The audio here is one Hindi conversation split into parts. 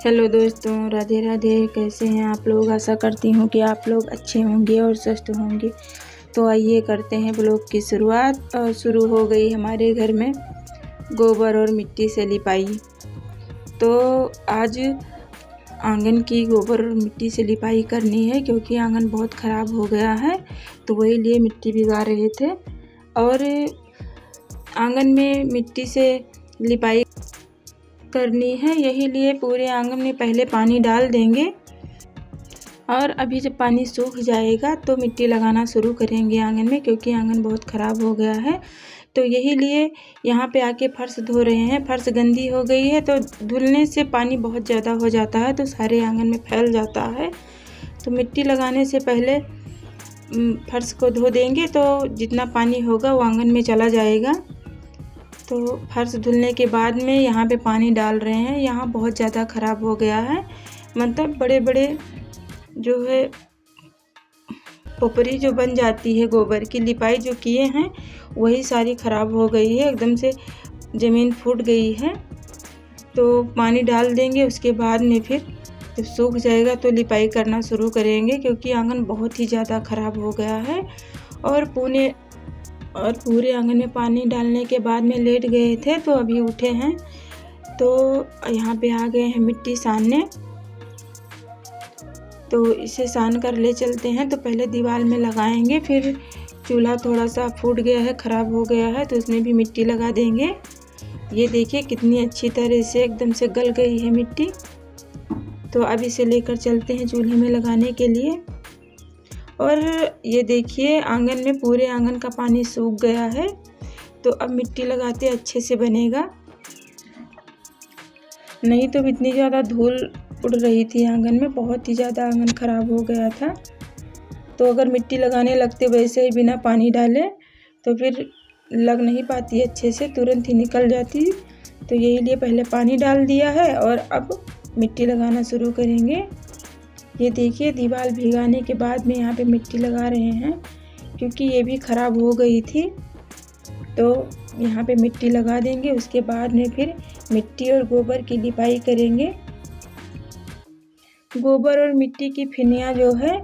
हेलो दोस्तों, राधे राधे। कैसे हैं आप लोग? आशा करती हूँ कि आप लोग अच्छे होंगे और स्वस्थ होंगे। तो आइए करते हैं ब्लॉग की शुरुआत। और शुरू हो गई हमारे घर में गोबर और मिट्टी से लिपाई। तो आज आंगन की गोबर और मिट्टी से लिपाई करनी है क्योंकि आंगन बहुत ख़राब हो गया है। तो वही लिए मिट्टी भिगा रहे थे और आंगन में मिट्टी से लिपाई करनी है। यही लिए पूरे आंगन में पहले पानी डाल देंगे और अभी जब पानी सूख जाएगा तो मिट्टी लगाना शुरू करेंगे आंगन में, क्योंकि आंगन बहुत ख़राब हो गया है। तो यही लिए यहाँ पे आके फर्श धो रहे हैं। फर्श गंदी हो गई है तो धुलने से पानी बहुत ज़्यादा हो जाता है तो सारे आंगन में फैल जाता है। तो मिट्टी लगाने से पहले फर्श को धो देंगे तो जितना पानी होगा वो आंगन में चला जाएगा। तो फर्श धुलने के बाद में यहाँ पे पानी डाल रहे हैं। यहाँ बहुत ज़्यादा ख़राब हो गया है, मतलब बड़े बड़े जो है पोपरी जो बन जाती है, गोबर की लिपाई जो किए हैं वही सारी ख़राब हो गई है। एकदम से ज़मीन फूट गई है। तो पानी डाल देंगे, उसके बाद में फिर जब सूख जाएगा तो लिपाई करना शुरू करेंगे, क्योंकि आंगन बहुत ही ज़्यादा ख़राब हो गया है। और पूरे आंगन में पानी डालने के बाद में लेट गए थे तो अभी उठे हैं। तो यहाँ पे आ गए हैं मिट्टी सानने। तो इसे सान कर ले चलते हैं। तो पहले दीवार में लगाएंगे, फिर चूल्हा थोड़ा सा फूट गया है, ख़राब हो गया है, तो उसमें भी मिट्टी लगा देंगे। ये देखिए कितनी अच्छी तरह से एकदम से गल गई है मिट्टी। तो अब इसे लेकर चलते हैं चूल्हे में लगाने के लिए। और ये देखिए आंगन में पूरे आंगन का पानी सूख गया है। तो अब मिट्टी लगाते अच्छे से बनेगा, नहीं तो इतनी ज़्यादा धूल उड़ रही थी आंगन में, बहुत ही ज़्यादा आंगन ख़राब हो गया था। तो अगर मिट्टी लगाने लगते वैसे ही बिना पानी डाले तो फिर लग नहीं पाती अच्छे से, तुरंत ही निकल जाती। तो यही लिए पहले पानी डाल दिया है और अब मिट्टी लगाना शुरू करेंगे। ये देखिए दीवार भिगाने के बाद में यहाँ पे मिट्टी लगा रहे हैं, क्योंकि ये भी ख़राब हो गई थी। तो यहाँ पे मिट्टी लगा देंगे, उसके बाद में फिर मिट्टी और गोबर की लिपाई करेंगे। गोबर और मिट्टी की फिनिया जो है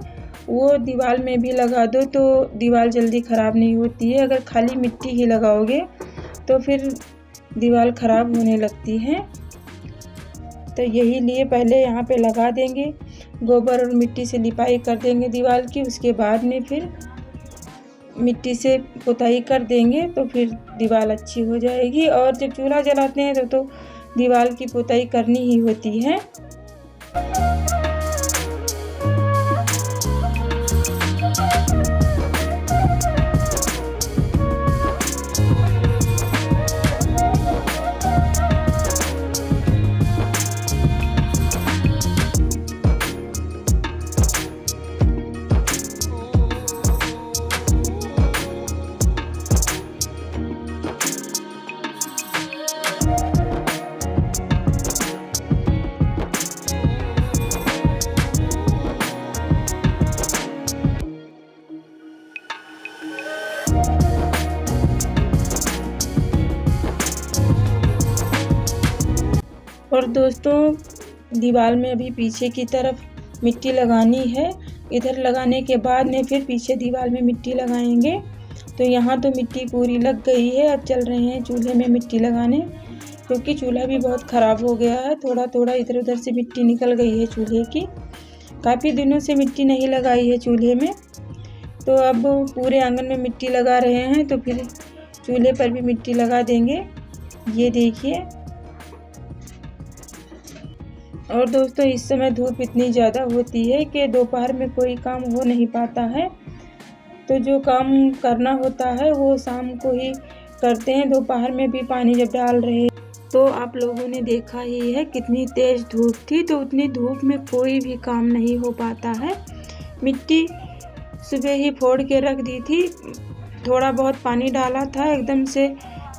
वो दीवार में भी लगा दो तो दीवार जल्दी ख़राब नहीं होती है। अगर खाली मिट्टी ही लगाओगे तो फिर दीवार ख़राब होने लगती है। तो यही लिए पहले यहाँ पे लगा देंगे, गोबर और मिट्टी से लिपाई कर देंगे दीवार की। उसके बाद में फिर मिट्टी से पुताई कर देंगे तो फिर दीवार अच्छी हो जाएगी। और जब चूल्हा जलाते हैं तो दीवार की पुताई करनी ही होती है। और दोस्तों दीवार में अभी पीछे की तरफ मिट्टी लगानी है। इधर लगाने के बाद में फिर पीछे दीवार में मिट्टी लगाएंगे। तो यहाँ तो मिट्टी पूरी लग गई है। अब चल रहे हैं चूल्हे में मिट्टी लगाने, क्योंकि चूल्हा भी बहुत ख़राब हो गया है। थोड़ा थोड़ा इधर उधर से मिट्टी निकल गई है चूल्हे की। काफ़ी दिनों से मिट्टी नहीं लगाई है चूल्हे में। तो अब पूरे आंगन में मिट्टी लगा रहे हैं तो फिर चूल्हे पर भी मिट्टी लगा देंगे। ये देखिए। और दोस्तों इस समय धूप इतनी ज़्यादा होती है कि दोपहर में कोई काम हो नहीं पाता है। तो जो काम करना होता है वो शाम को ही करते हैं। दोपहर में भी पानी जब डाल रहे तो आप लोगों ने देखा ही है कितनी तेज़ धूप थी। तो उतनी धूप में कोई भी काम नहीं हो पाता है। मिट्टी सुबह ही फोड़ के रख दी थी, थोड़ा बहुत पानी डाला था एकदम से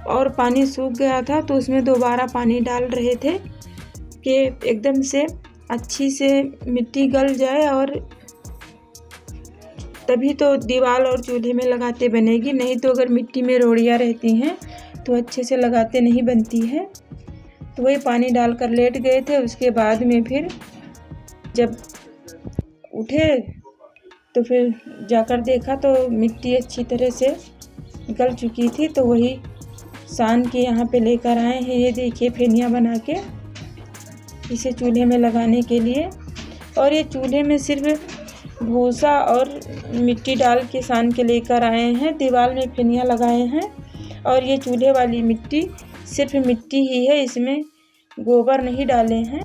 और पानी सूख गया था। तो उसमें दोबारा पानी डाल रहे थे कि एकदम से अच्छी से मिट्टी गल जाए, और तभी तो दीवार और चूल्हे में लगाते बनेगी। नहीं तो अगर मिट्टी में रोड़ियाँ रहती हैं तो अच्छे से लगाते नहीं बनती है। तो वही पानी डालकर लेट गए थे। उसके बाद में फिर जब उठे तो फिर जाकर देखा तो मिट्टी अच्छी तरह से निकल चुकी थी। तो वही सान के यहाँ पे लेकर आए हैं। ये देखिए फेनिया बना के इसे चूल्हे में लगाने के लिए। और ये चूल्हे में सिर्फ भूसा और मिट्टी डाल के सान के लेकर आए हैं। दीवार में फेनिया लगाए हैं और ये चूल्हे वाली मिट्टी सिर्फ मिट्टी ही है, इसमें गोबर नहीं डाले हैं।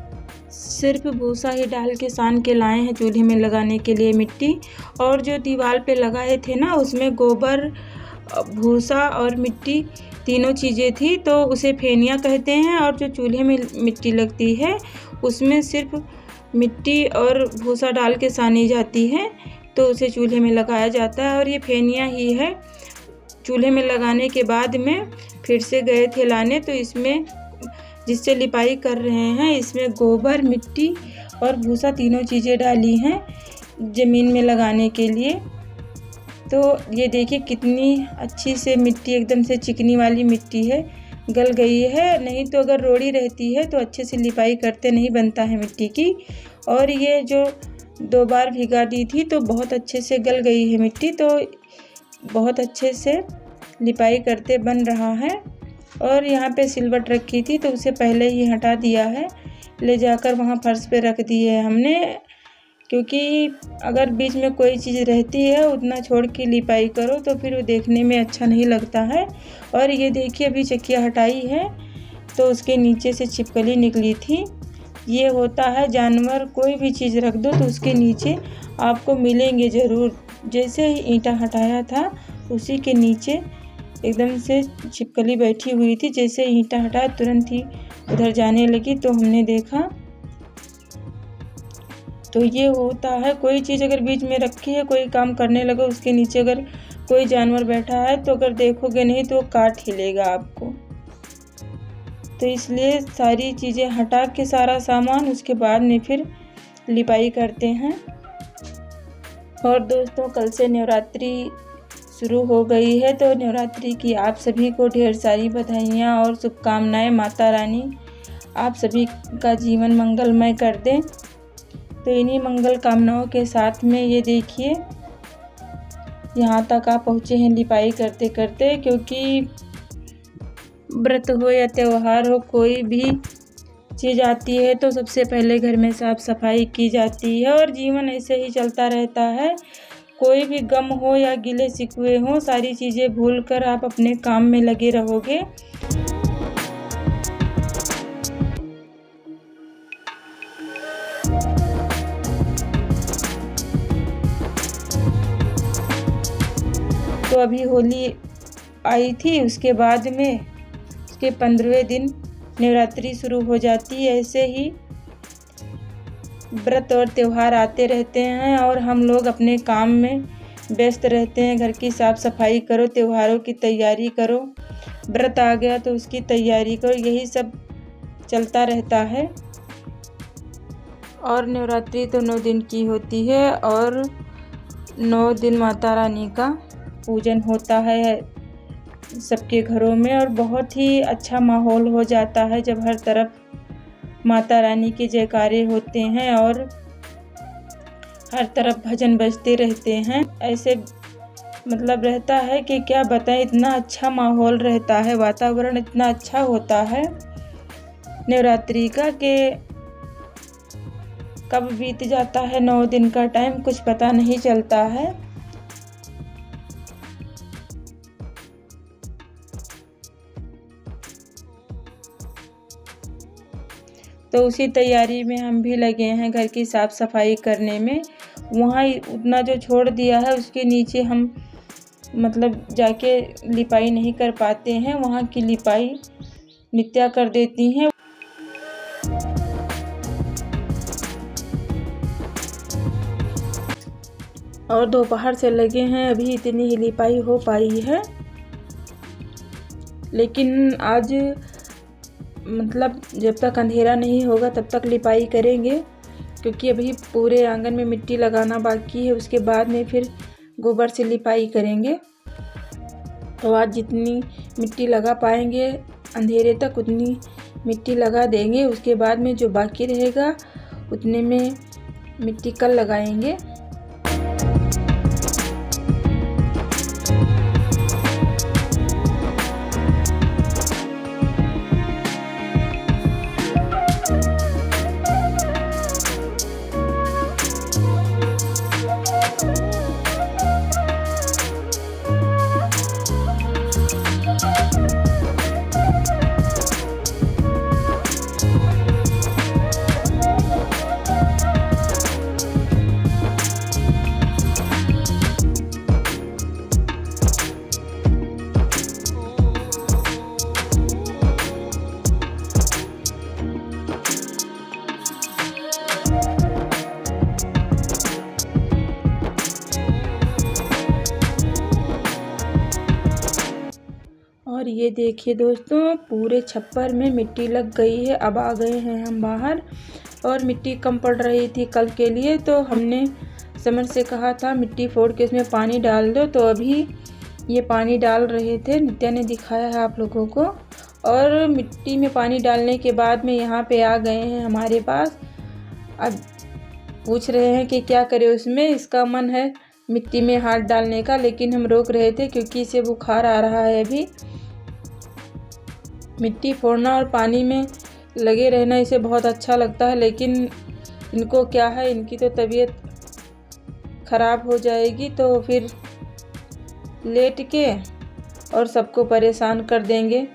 सिर्फ भूसा ही डाल के सान के लाए हैं चूल्हे में लगाने के लिए मिट्टी। और जो दीवार पे लगाए थे ना, उसमें गोबर, भूसा और मिट्टी तीनों चीज़ें थी, तो उसे फेनिया कहते हैं। और जो चूल्हे में मिट्टी लगती है उसमें सिर्फ मिट्टी और भूसा डाल के सानी जाती है, तो उसे चूल्हे में लगाया जाता है। और ये फेनिया ही है। चूल्हे में लगाने के बाद में फिर से गए थे लाने, तो इसमें जिससे लिपाई कर रहे हैं इसमें गोबर, मिट्टी और भूसा तीनों चीज़ें डाली हैं ज़मीन में लगाने के लिए। तो ये देखिए कितनी अच्छी से मिट्टी, एकदम से चिकनी वाली मिट्टी है, गल गई है। नहीं तो अगर रोड़ी रहती है तो अच्छे से लिपाई करते नहीं बनता है मिट्टी की। और ये जो 2 बार भिगा दी थी तो बहुत अच्छे से गल गई है मिट्टी, तो बहुत अच्छे से लिपाई करते बन रहा है। और यहाँ पे सिलवट रखी थी तो उसे पहले ही हटा दिया है, ले जाकर वहाँ फर्श पे रख दी है हमने। क्योंकि अगर बीच में कोई चीज़ रहती है उतना छोड़ के लिपाई करो तो फिर वो देखने में अच्छा नहीं लगता है। और ये देखिए अभी चक्किया हटाई है तो उसके नीचे से छिपकली निकली थी। ये होता है, जानवर कोई भी चीज़ रख दो तो उसके नीचे आपको मिलेंगे ज़रूर। जैसे ही ईंटा हटाया था उसी के नीचे एकदम से छिपकली बैठी हुई थी। जैसे ईंटा हटाया तुरंत ही उधर जाने लगी, तो हमने देखा। तो ये होता है, कोई चीज़ अगर बीच में रखी है, कोई काम करने लगे, उसके नीचे अगर कोई जानवर बैठा है तो अगर देखोगे नहीं तो वो काट ही लेगा आपको। तो इसलिए सारी चीज़ें हटा के सारा सामान उसके बाद में फिर लिपाई करते हैं। और दोस्तों कल से नवरात्रि शुरू हो गई है, तो नवरात्रि की आप सभी को ढेर सारी बधाइयाँ और शुभकामनाएं। माता रानी आप सभी का जीवन मंगलमय कर दें। तो इन्हीं मंगल कामनाओं के साथ में ये देखिए यहाँ तक आप पहुँचे हैं लिपाई करते करते। क्योंकि व्रत हो या त्यौहार हो, कोई भी चीज़ आती है तो सबसे पहले घर में साफ सफाई की जाती है। और जीवन ऐसे ही चलता रहता है। कोई भी गम हो या गिले शिकवे हो, सारी चीज़ें भूलकर आप अपने काम में लगे रहोगे। तो अभी होली आई थी, उसके बाद में उसके 15वें दिन नवरात्रि शुरू हो जाती है। ऐसे ही व्रत और त्यौहार आते रहते हैं और हम लोग अपने काम में व्यस्त रहते हैं। घर की साफ़ सफाई करो, त्योहारों की तैयारी करो, व्रत आ गया तो उसकी तैयारी करो, यही सब चलता रहता है। और नवरात्रि तो 9 दिन की होती है और 9 दिन माता रानी का पूजन होता है सबके घरों में। और बहुत ही अच्छा माहौल हो जाता है जब हर तरफ माता रानी के जयकारे होते हैं और हर तरफ भजन बजते रहते हैं। ऐसे मतलब रहता है कि क्या बताएं, इतना अच्छा माहौल रहता है, वातावरण इतना अच्छा होता है नवरात्रि का कि कब बीत जाता है 9 दिन का टाइम कुछ पता नहीं चलता है। तो उसी तैयारी में हम भी लगे हैं, घर की साफ़ सफाई करने में। वहाँ उतना जो छोड़ दिया है उसके नीचे हम मतलब जाके लिपाई नहीं कर पाते हैं, वहाँ की लिपाई नित्या कर देती हैं। और दोपहर से लगे हैं, अभी इतनी ही लिपाई हो पाई है। लेकिन आज मतलब जब तक अंधेरा नहीं होगा तब तक लिपाई करेंगे, क्योंकि अभी पूरे आंगन में मिट्टी लगाना बाकी है। उसके बाद में फिर गोबर से लिपाई करेंगे। तो आज जितनी मिट्टी लगा पाएंगे अंधेरे तक उतनी मिट्टी लगा देंगे। उसके बाद में जो बाकी रहेगा उतने में मिट्टी कल लगाएंगे। और ये देखिए दोस्तों, पूरे छप्पर में मिट्टी लग गई है। अब आ गए हैं हम बाहर और मिट्टी कम पड़ रही थी कल के लिए, तो हमने समर से कहा था मिट्टी फोड़ के इसमें पानी डाल दो। तो अभी ये पानी डाल रहे थे, नित्या ने दिखाया है आप लोगों को। और मिट्टी में पानी डालने के बाद में यहाँ पे आ गए हैं हमारे पास। अब पूछ रहे हैं कि क्या करें उसमें। इसका मन है मिट्टी में हाथ डालने का, लेकिन हम रोक रहे थे क्योंकि इसे बुखार आ रहा है। अभी मिट्टी फोड़ना और पानी में लगे रहना इसे बहुत अच्छा लगता है, लेकिन इनको क्या है, इनकी तो तबीयत ख़राब हो जाएगी तो फिर लेट के और सबको परेशान कर देंगे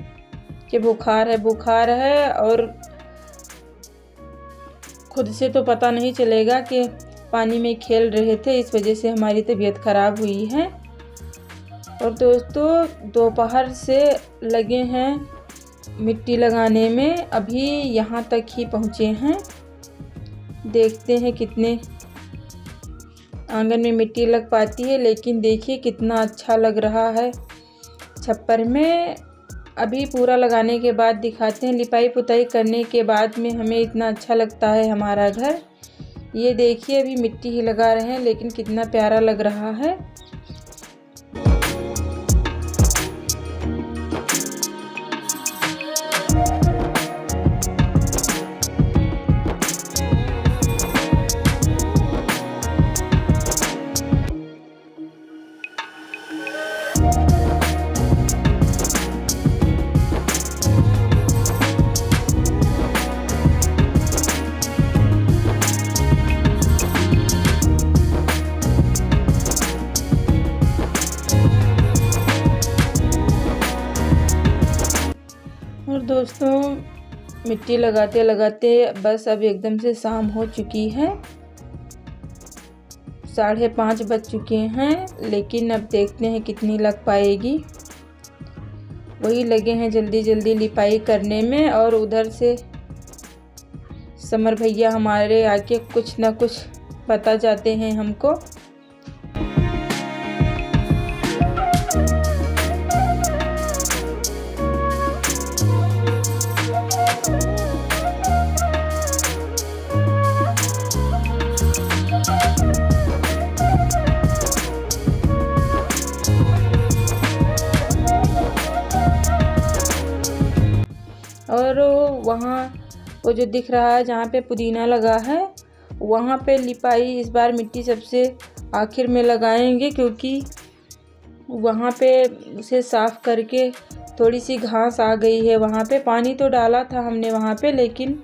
कि बुखार है। और खुद से तो पता नहीं चलेगा कि पानी में खेल रहे थे, इस वजह से हमारी तबीयत ख़राब हुई है। और दोस्तों दोपहर से लगे हैं मिट्टी लगाने में, अभी यहाँ तक ही पहुँचे हैं। देखते हैं कितने आंगन में मिट्टी लग पाती है, लेकिन देखिए कितना अच्छा लग रहा है छप्पर में। अभी पूरा लगाने के बाद दिखाते हैं, लिपाई पुताई करने के बाद में हमें इतना अच्छा लगता है हमारा घर। ये देखिए अभी मिट्टी ही लगा रहे हैं, लेकिन कितना प्यारा लग रहा है। और दोस्तों मिट्टी लगाते लगाते बस अब एकदम से शाम हो चुकी है, 5:30 बज चुके हैं। लेकिन अब देखते हैं कितनी लग पाएगी। वही लगे हैं जल्दी जल्दी लिपाई करने में, और उधर से समर भैया हमारे आके कुछ ना कुछ बता जाते हैं हमको। और वहाँ वो जो दिख रहा है जहाँ पे पुदीना लगा है, वहाँ पे लिपाई इस बार मिट्टी सबसे आखिर में लगाएंगे, क्योंकि वहाँ पे उसे साफ़ करके थोड़ी सी घास आ गई है। वहाँ पे पानी तो डाला था हमने वहाँ पे, लेकिन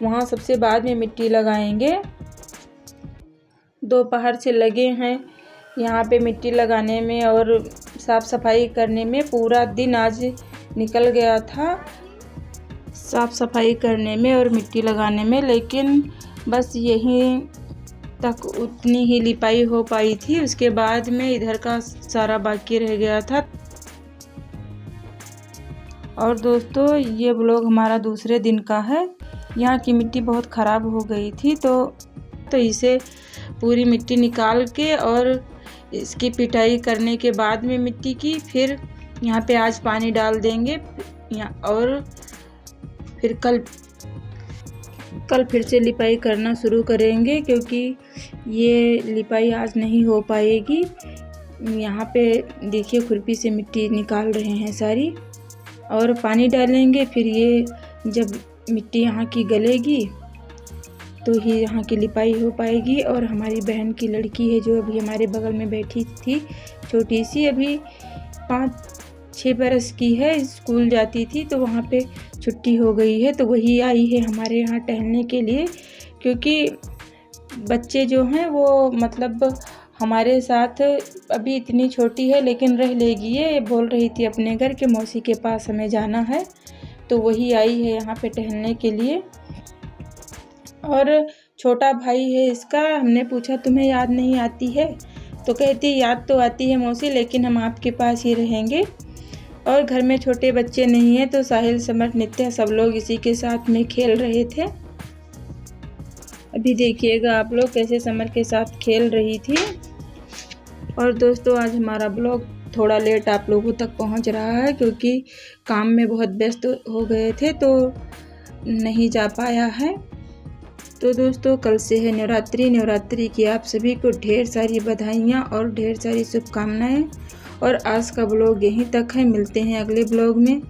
वहाँ सबसे बाद में मिट्टी लगाएंगे। दोपहर से लगे हैं यहाँ पे मिट्टी लगाने में और साफ़ सफाई करने में। पूरा दिन आज निकल गया था साफ़ सफाई करने में और मिट्टी लगाने में, लेकिन बस यहीं तक उतनी ही लिपाई हो पाई थी। उसके बाद में इधर का सारा बाकी रह गया था। और दोस्तों ये ब्लॉग हमारा दूसरे दिन का है। यहाँ की मिट्टी बहुत ख़राब हो गई थी, तो इसे पूरी मिट्टी निकाल के और इसकी पिटाई करने के बाद में मिट्टी की फिर यहाँ पे आज पानी डाल देंगे और फिर कल फिर से लिपाई करना शुरू करेंगे, क्योंकि ये लिपाई आज नहीं हो पाएगी। यहाँ पे देखिए खुरपी से मिट्टी निकाल रहे हैं सारी, और पानी डालेंगे फिर ये जब मिट्टी यहाँ की गलेगी तो ही यहाँ की लिपाई हो पाएगी। और हमारी बहन की लड़की है जो अभी हमारे बगल में बैठी थी, छोटी सी, अभी 5-6 बरस की है, स्कूल जाती थी, तो वहाँ पे छुट्टी हो गई है, तो वही आई है हमारे यहाँ टहलने के लिए। क्योंकि बच्चे जो हैं वो मतलब हमारे साथ, अभी इतनी छोटी है लेकिन रह लेगी। ये बोल रही थी अपने घर के मौसी के पास हमें जाना है, तो वही आई है यहाँ पे टहलने के लिए। और छोटा भाई है इसका, हमने पूछा तुम्हें याद नहीं आती है, तो कहती याद तो आती है मौसी, लेकिन हम आपके पास ही रहेंगे। और घर में छोटे बच्चे नहीं हैं, तो साहिल, समर, नित्या सब लोग इसी के साथ में खेल रहे थे। अभी देखिएगा आप लोग कैसे समर के साथ खेल रही थी। और दोस्तों आज हमारा ब्लॉग थोड़ा लेट आप लोगों तक पहुंच रहा है, क्योंकि काम में बहुत व्यस्त हो गए थे तो नहीं जा पाया है। तो दोस्तों कल से है नवरात्रि की आप सभी को ढेर सारी बधाइयाँ और ढेर सारी शुभकामनाएं। और आज का ब्लॉग यहीं तक है, मिलते हैं अगले ब्लॉग में।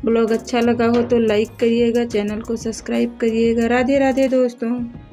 ब्लॉग अच्छा लगा हो तो लाइक करिएगा, चैनल को सब्सक्राइब करिएगा। राधे राधे दोस्तों।